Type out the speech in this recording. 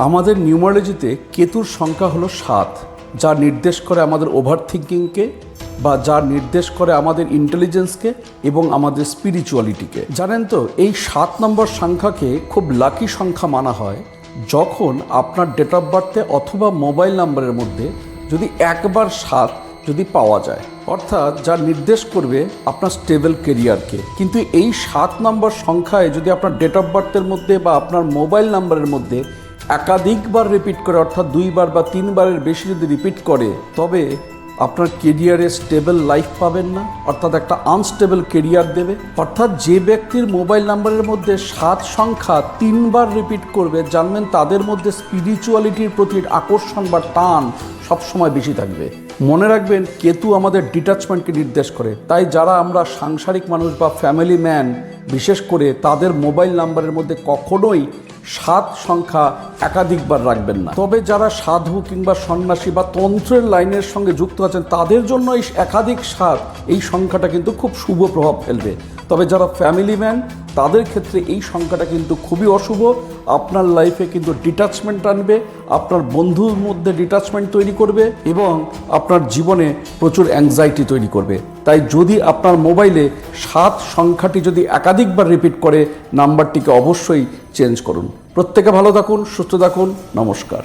আমাদের নিউমারোলজিতে কেতুর সংখ্যা হলো 7, যা নির্দেশ করে আমাদের ওভার থিঙ্কিংকে বা যা নির্দেশ করে আমাদের ইন্টেলিজেন্সকে এবং আমাদের স্পিরিচুয়ালিটিকে। জানেন তো, এই 7 নম্বর সংখ্যাকে খুব লাকি সংখ্যা মানা হয় যখন আপনার ডেট অফ বার্থে অথবা মোবাইল নাম্বারের মধ্যে যদি একবার 7 যদি পাওয়া যায়, অর্থাৎ যা নির্দেশ করবে আপনার স্টেবল কেরিয়ারকে। কিন্তু এই 7 নম্বর সংখ্যায় যদি আপনার ডেট অফ বার্থের মধ্যে বা আপনার মোবাইল নাম্বারের মধ্যে একাধিকবার রিপিট করে, অর্থাৎ 2 বার বা 3 বারের বেশি যদি রিপিট করে, তবে আপনার কেরিয়ারে স্টেবল লাইফ পাবেন না, অর্থাৎ একটা আনস্টেবল কেরিয়ার দেবে। অর্থাৎ যে ব্যক্তির মোবাইল নাম্বারের মধ্যে 7 সংখ্যা 3 বার রিপিট করবে, জানবেন তাদের মধ্যে স্পিরিচুয়ালিটির প্রতি আকর্ষণ বা টান সবসময় বেশি থাকবে। মনে রাখবেন, কেতু আমাদের ডিটাচমেন্টকে নির্দেশ করে। তাই যারা আমরা সাংসারিক মানুষ বা ফ্যামিলি ম্যান, বিশেষ করে তাদের মোবাইল নাম্বারের মধ্যে কখনোই 7 সংখ্যা একাধিকবার রাখবেন না। তবে যারা সাধু কিংবা সন্ন্যাসী বা তন্ত্রের লাইনের সঙ্গে যুক্ত আছেন, তাদের জন্য এই একাধিক 7 এই সংখ্যাটা কিন্তু খুব শুভ প্রভাব ফেলবে। তবে যারা ফ্যামিলি ম্যান, তাদের ক্ষেত্রে এই সংখ্যাটা কিন্তু খুবই অশুভ। আপনার লাইফে কিন্তু ডিটাচমেন্ট আনবে, আপনার বন্ধুর মধ্যে ডিটাচমেন্ট তৈরি করবে এবং আপনার জীবনে প্রচুর অ্যাংজাইটি তৈরি করবে। তাই যদি আপনার মোবাইলে 7 সংখ্যাটি যদি একাধিকবার রিপিট করে, নাম্বারটিকে অবশ্যই চেঞ্জ করুন। প্রত্যেকে ভালো থাকুন, সুস্থ থাকুন। নমস্কার।